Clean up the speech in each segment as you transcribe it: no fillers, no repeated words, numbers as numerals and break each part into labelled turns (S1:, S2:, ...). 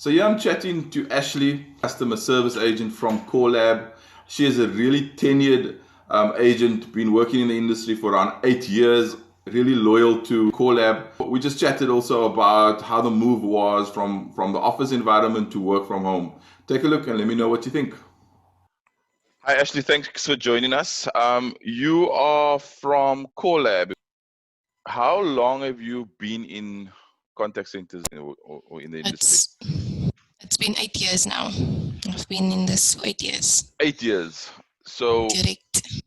S1: So here I'm chatting to Ashleigh, customer service agent from CoreLab. She is a really tenured agent, been working in the industry for around 8 years, really loyal to CoreLab. We just chatted also about how the move was from the office environment to work from home. Take a look and let me know what you think. Hi, Ashleigh. Thanks for joining us. You are from CoreLab. How long have you been in contact centers or in the industry?
S2: It's been 8 years now. I've been in this for 8 years.
S1: 8 years. So
S2: correct.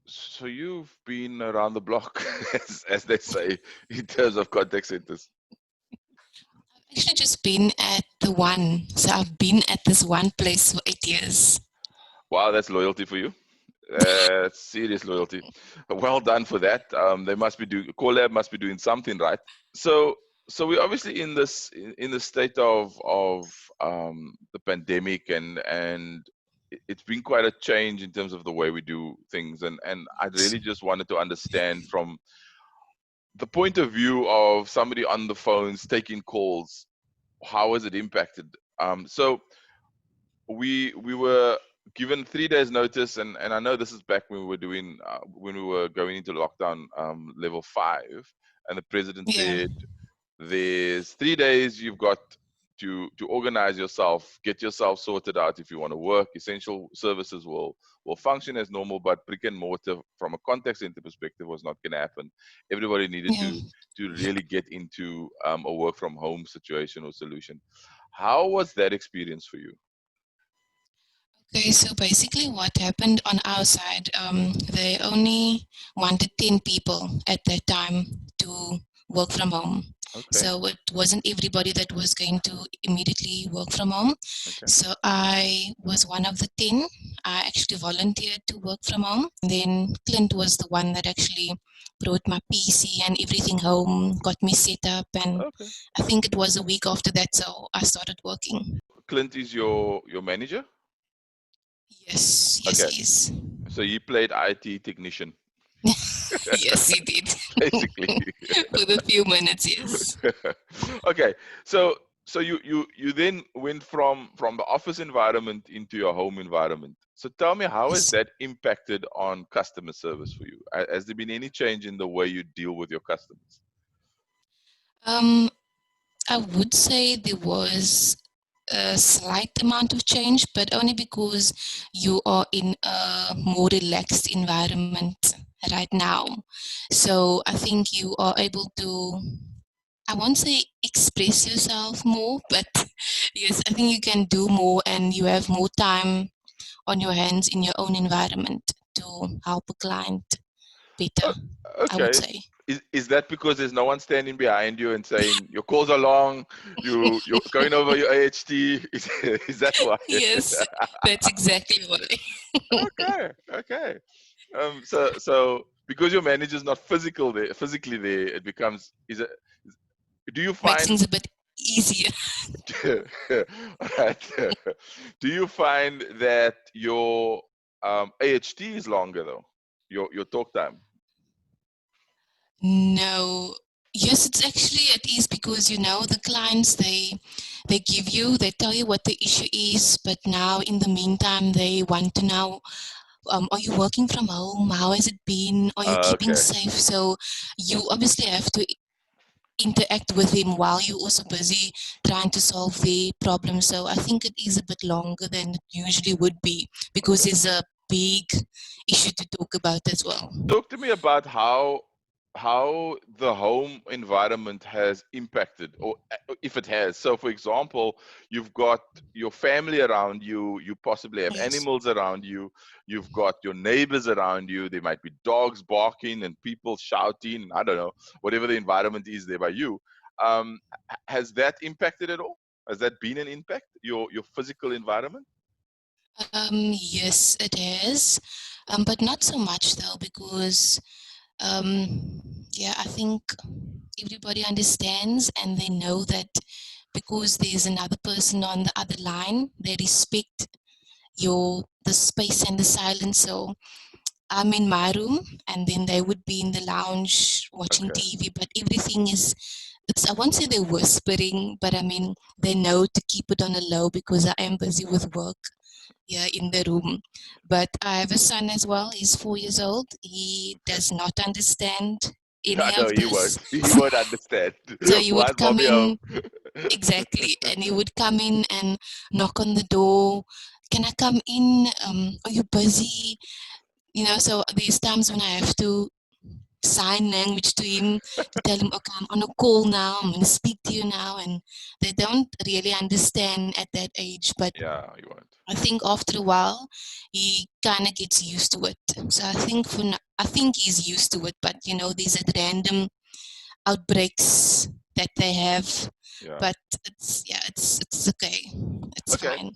S1: So you've been around the block, as they say, in terms of contact centers.
S2: I've actually just been at the one. So I've been at this one place for 8 years.
S1: Wow, that's loyalty for you. That's serious loyalty. Well done for that. They must be CoreLab must be doing something right. So we're obviously in the state of the pandemic, and it's been quite a change in terms of the way we do things, and I really just wanted to understand from the point of view of somebody on the phones taking calls, how has it impacted? So we were given 3 days notice, and I know this is back when we were doing when we were going into lockdown level 5, and the president said there's 3 days you've got to organize yourself, get yourself sorted out if you want to work. Essential services will function as normal, but brick and mortar from a contact center perspective was not going to happen. Everybody needed to really get into a work from home situation or solution. How was that experience for you?
S2: Okay, so basically what happened on our side, they only wanted 10 people at that time to work from home.
S1: Okay.
S2: So it wasn't everybody that was going to immediately work from home.
S1: Okay.
S2: So I was one of the 10. I actually volunteered to work from home. And then Clint was the one that actually brought my PC and everything home, got me set up, and I think it was a week after that, so I started working.
S1: Clint is your manager?
S2: Yes, he is.
S1: So he played IT technician.
S2: Yes, he did.
S1: Basically.
S2: For the few minutes, yes.
S1: Okay, so you then went from the office environment into your home environment. So tell me, how has that impacted on customer service for you? Has there been any change in the way you deal with your customers?
S2: I would say there was a slight amount of change, but only because you are in a more relaxed environment right now. So I think you are able to, I won't say express yourself more, but yes, I think you can do more and you have more time on your hands in your own environment to help a client better, I would say.
S1: Is that because there's no one standing behind you and saying your calls are long, you're going over your AHT? Is that why?
S2: Yes, that's exactly why.
S1: Okay. So because your manager's not physically there, it becomes do you find
S2: makes things a bit easier.
S1: Right. Do you find that your AHT is longer though? Your talk time?
S2: No. Yes, it's actually it is because the clients they tell you what the issue is, but now in the meantime they want to know, are you working from home? How has it been? Are you keeping safe? So you obviously have to interact with them while you're also busy trying to solve the problem. So I think it is a bit longer than it usually would be because there's a big issue to talk about as well.
S1: Talk to me about how the home environment has impacted, or if it has. So for example, you've got your family around you, you possibly have animals around you, you've got your neighbors around you, there might be dogs barking and people shouting, I don't know, whatever the environment is there by you. Has that impacted at all? Has that been an impact, your physical environment?
S2: Yes, it is, but not so much though, because I think everybody understands and they know that because there's another person on the other line, they respect the space and the silence. So I'm in my room and then they would be in the lounge watching TV, but everything is I won't say they're whispering, but I mean, they know to keep it on a low because I am busy with work here in the room. But I have a son as well. He's 4 years old. He
S1: Okay.
S2: does not understand
S1: I
S2: any
S1: know
S2: of
S1: he
S2: this.
S1: won't. He won't understand.
S2: So he
S1: Why
S2: would
S1: is
S2: come
S1: mommy home?
S2: in, exactly, and he would come in and knock on the door. Can I come in? Are you busy? So there's times when I have to sign language to him to tell him, okay, I'm on a call now, I'm going to speak to you now. And they don't really understand at that age. But
S1: Yeah, he won't.
S2: I think after a while, he kind of gets used to it. So I think I think he's used to it. But these are random outbreaks that they have.
S1: Yeah.
S2: But it's okay. It's
S1: Okay.
S2: fine.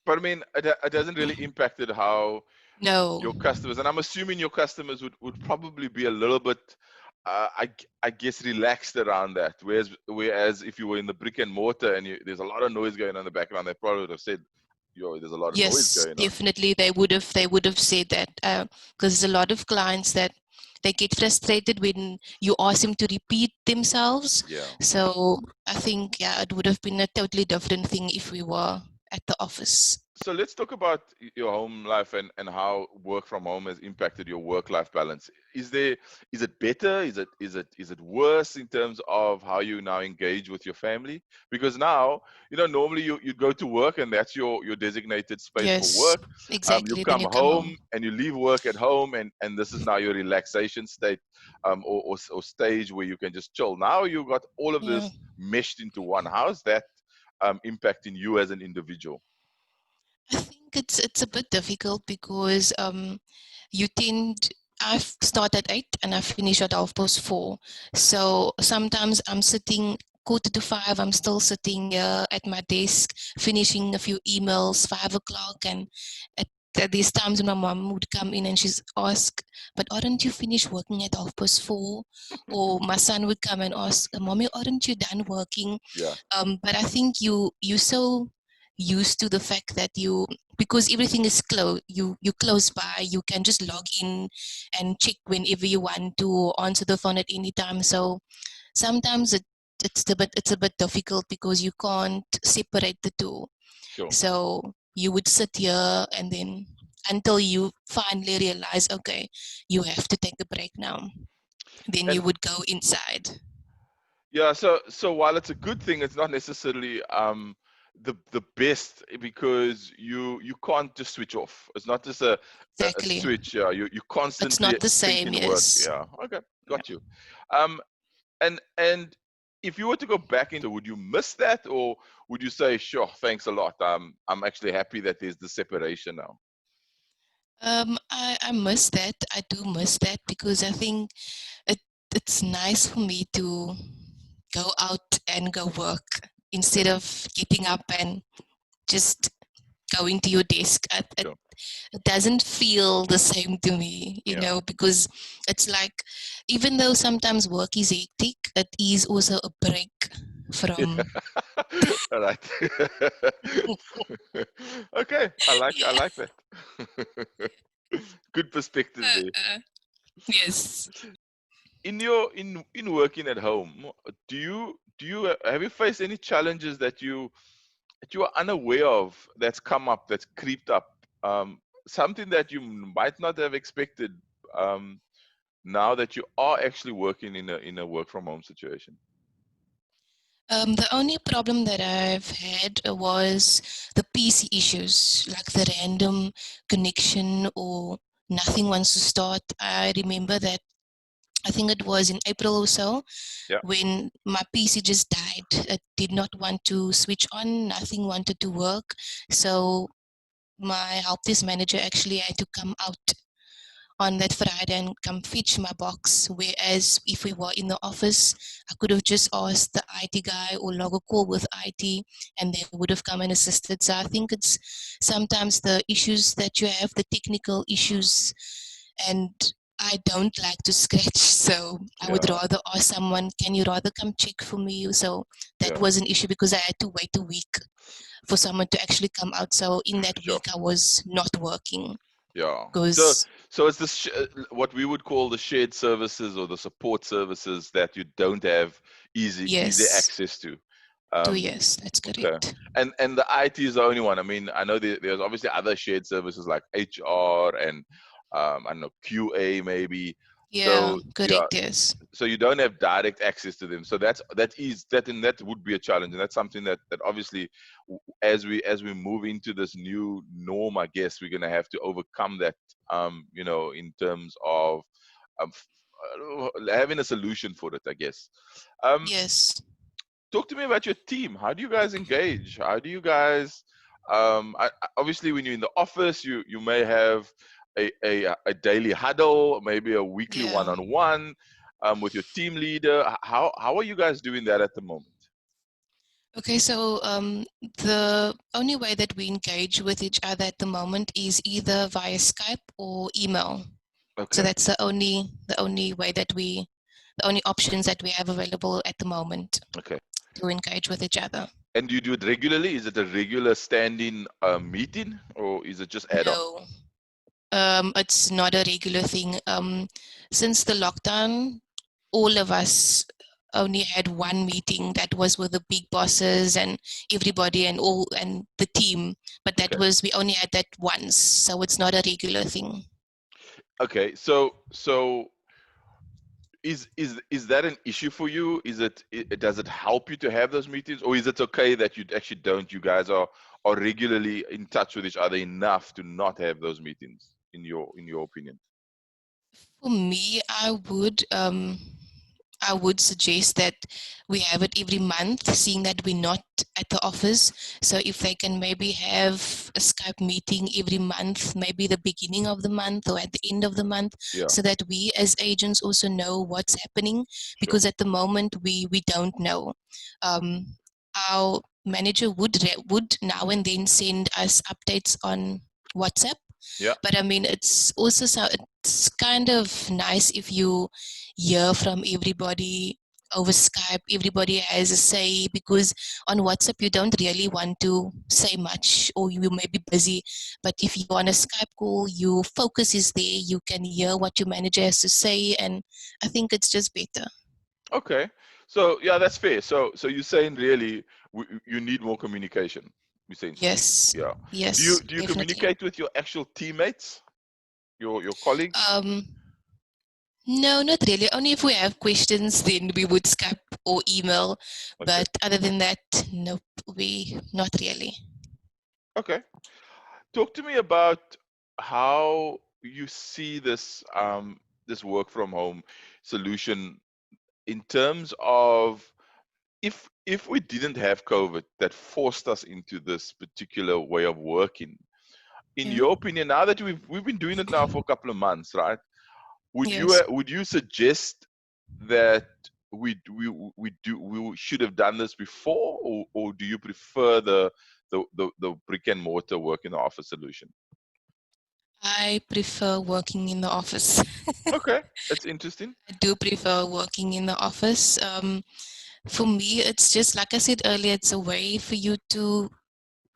S1: But I mean, it doesn't really impact it how
S2: No.
S1: your customers, and I'm assuming your customers would probably be a little bit, I guess, relaxed around that. Whereas if you were in the brick and mortar and there's a lot of noise going on in the background, they probably would have said, "Yo, there's a lot of noise
S2: Yes,
S1: going on."
S2: definitely. They would have said that because there's a lot of clients that they get frustrated when you ask them to repeat themselves.
S1: Yeah.
S2: So I think it would have been a totally different thing if we were at the office.
S1: So let's talk about your home life and how work from home has impacted your work-life balance. Is it better? Is it worse in terms of how you now engage with your family? Because now, normally you go to work and that's your designated space for
S2: Yes,
S1: work. You
S2: exactly. Then
S1: come
S2: you come
S1: home
S2: home.
S1: and you leave work at home and this is now your relaxation state, or stage where you can just chill. Now you've got all of
S2: Yeah.
S1: this meshed into one. How's that impacting you as an individual?
S2: I think it's a bit difficult because you tend I start at 8 and I finish at 4:30. So sometimes I'm sitting 4:45. I'm still sitting here at my desk finishing a few emails 5 o'clock, and at these times when my mom would come in and she's ask, "But aren't you finished working at 4:30?" Or my son would come and ask, "Mommy, aren't you done working?"
S1: Yeah.
S2: But I think you so used to the fact that because everything is close, you close by, you can just log in and check whenever you want to, or answer the phone at any time. So sometimes it's a bit difficult because you can't separate the two.
S1: Sure.
S2: So you would sit here and then until you finally realize, okay, you have to take a break now, then
S1: And
S2: you would go inside.
S1: yeah, so while it's a good thing, it's not necessarily the best, because you can't just switch off. It's not just a
S2: Exactly.
S1: switch. Yeah, you
S2: It's
S1: constantly
S2: not the
S1: think
S2: same.
S1: in work.
S2: Yes.
S1: Yeah. Okay,
S2: Yeah.
S1: got you. Um, and if you were to go back into, would you miss that, or would you say, sure, thanks a lot. I'm actually happy that there's the separation now.
S2: I miss that. I do miss that because I think it it's nice for me to go out and go work
S1: Yeah,
S2: instead of getting up and just going to your desk.
S1: sure.
S2: It doesn't feel the same to me,
S1: Yeah.
S2: because it's like, even though sometimes work is hectic, it is also a break from.
S1: All right. Okay, I
S2: Yeah.
S1: like that. Good perspective there.
S2: Yes.
S1: In your in working at home, do you have you faced any challenges that you are unaware of, that's come up, that's creeped up, something that you might not have expected, um, now that you are actually working in a work from home situation?
S2: The only problem that I've had was the PC issues, like the random connection or nothing wants to start. I remember that I think it was in April or so
S1: Yeah.
S2: when my PC just died. It did not want to switch on, nothing wanted to work. So my help desk manager actually had to come out on that Friday and come fetch my box. Whereas if we were in the office, I could have just asked the IT guy or log a call with IT and they would have come and assisted. So I think it's sometimes the issues that you have, the technical issues, and I don't like to scratch. So I would
S1: Yeah.
S2: rather ask someone, can you rather come check for me? So that
S1: Yeah.
S2: was an issue because I had to wait a week for someone to actually come out. So in that
S1: Sure.
S2: week, I was not working.
S1: Yeah. So
S2: Because
S1: so it's this what we would call the shared services or the support services that you don't have easy
S2: yes,
S1: access to.
S2: 2 years, that's
S1: Okay.
S2: correct.
S1: And the IT is the only one. I mean, I know there's obviously other shared services like HR and I don't know, QA maybe.
S2: Yeah,
S1: So yeah,
S2: correct, yes.
S1: so you don't have direct access to them. So that would be a challenge, and that's something that obviously as we move into this new norm, I guess we're going to have to overcome that. In terms of um, having a solution for it, I guess. Um,
S2: Yes,
S1: Talk to me about your team. How do you guys engage? How do you guys obviously when you're in the office, you may have a daily huddle, maybe a weekly
S2: yeah.
S1: one-on-one with your team leader. How are you guys doing that at the moment?
S2: Okay, so the only way that we engage with each other at the moment is either via Skype or email. So
S1: Okay.
S2: that's the only way that the only options that we have available at the moment
S1: Okay.
S2: to engage with each other.
S1: And do you do it regularly? Is it a regular standing meeting, or is it just ad hoc?
S2: No, it's not a regular thing. Since the lockdown, all of us only had one meeting that was with the big bosses and everybody and the team, but that
S1: Okay.
S2: was we only had that once, so it's not a regular thing.
S1: Okay. So is that an issue for you? Does it help you to have those meetings, or is it okay that you actually don't? You guys are regularly in touch with each other enough to not have those meetings, in your opinion?
S2: For me, I would suggest that we have it every month, seeing that we're not at the office. So if they can maybe have a Skype meeting every month, maybe the beginning of the month or at the end of the month,
S1: Yeah.
S2: so that we as agents also know what's happening,
S1: Sure.
S2: because at the moment we don't know. Our manager would now and then send us updates on WhatsApp,
S1: Yeah.
S2: but I mean, it's also it's kind of nice if you hear from everybody over Skype. Everybody has a say, because on WhatsApp you don't really want to say much, or you may be busy. But if you're on a Skype call, your focus is there. You can hear what your manager has to say, and I think it's just better.
S1: Okay. So yeah, that's fair. So you're saying really you need more communication, essentially.
S2: Yes,
S1: Yeah. Do you
S2: yes,
S1: do you
S2: definitely.
S1: communicate with your actual teammates, your colleagues?
S2: Um, No, not really. Only if we have questions, then we would Skype or email.
S1: Okay.
S2: But other than that, nope, we not really.
S1: Okay. Talk to me about how you see this work from home solution in terms of if we didn't have COVID that forced us into this particular way of working. In
S2: Yeah.
S1: your opinion, now that we've been doing it now for a couple of months, right?
S2: Yes.
S1: Would you suggest that we should have done this before, or do you prefer the brick and mortar work in the office solution?
S2: I prefer working in the office.
S1: Okay, that's interesting.
S2: I do prefer working in the office. For me, it's just like I said earlier, it's a way for you to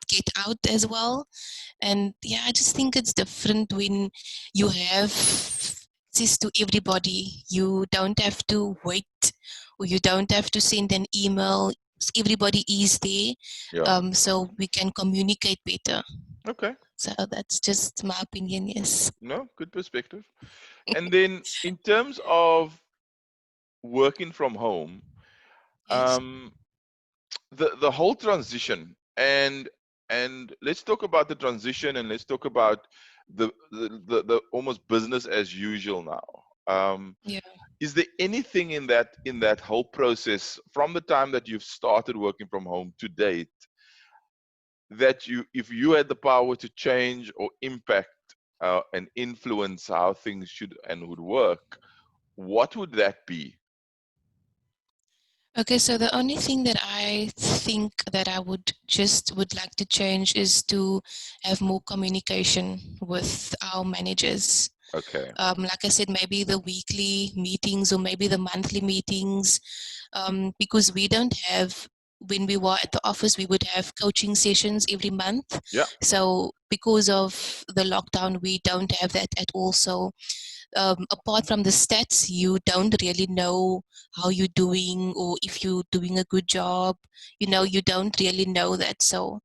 S2: get out as well. And yeah, I just think it's different when you have access to everybody. You don't have to wait, or you don't have to send an email. Everybody is there,
S1: Yeah.
S2: so we can communicate better.
S1: Okay.
S2: So that's just my opinion, yes.
S1: No, good perspective. And then in terms of working from home,
S2: Yes,
S1: um, the whole transition and let's talk about the transition and let's talk about the almost business as usual now.
S2: yeah.
S1: Is there anything in that whole process from the time that you've started working from home to date that if you had the power to change or impact and influence how things should and would work, what would that be?
S2: Okay, so the only thing that I think that I would like to change is to have more communication with our managers.
S1: Okay.
S2: Like I said, maybe the weekly meetings or maybe the monthly meetings, because when we were at the office, we would have coaching sessions every month.
S1: Yeah,
S2: So because of the lockdown, we don't have that at all. So apart from the stats, you don't really know how you're doing or if you're doing a good job.
S1: sure.
S2: You don't really know that. So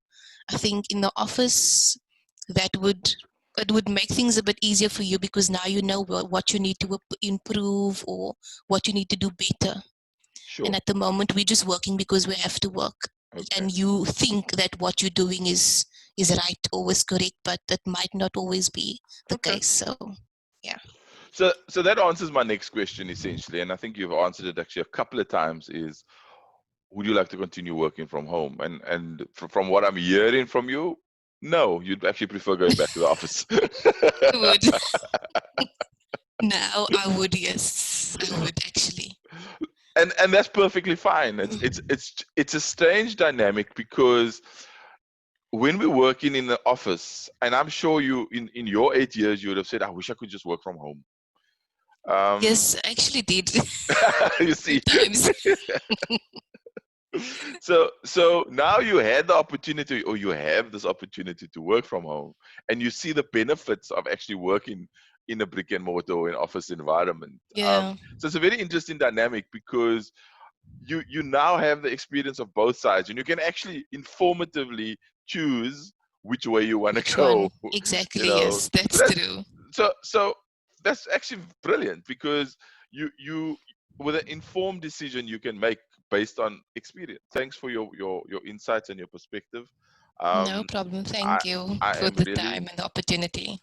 S2: I think in the office, that would it would make things a bit easier for you because now you know what you need to improve or what you need to do better. And
S1: Sure.
S2: at the moment, we're just working because we have to work.
S1: Okay.
S2: And you think that what you're doing is right, always correct, but that might not always be the
S1: Okay.
S2: case. So, yeah.
S1: So that answers my next question essentially, and I think you've answered it actually a couple of times. Is would you like to continue working from home? And from what I'm hearing from you, no, you'd actually prefer going back to the office.
S2: I would. Now I would, yes. I would actually.
S1: And that's perfectly fine. It's a strange dynamic because when we're working in the office, and I'm sure you in your 8 years you would have said, I wish I could just work from home.
S2: Yes, I actually did.
S1: You
S2: Few
S1: see.
S2: times.
S1: So now you had the opportunity, or you have this opportunity to work from home, and you see the benefits of actually working in a brick and mortar or an office environment.
S2: Yeah.
S1: So it's a very interesting dynamic because you now have the experience of both sides, and you can actually informatively choose which way you want to
S2: Which
S1: go.
S2: one? Exactly,
S1: So
S2: yes, that's
S1: that's
S2: true.
S1: so that's actually brilliant because you with an informed decision you can make based on experience. Thanks for your insights and your perspective.
S2: No
S1: um
S2: problem.
S1: i
S2: Thank you
S1: I
S2: for
S1: am
S2: the
S1: really
S2: time and the opportunity.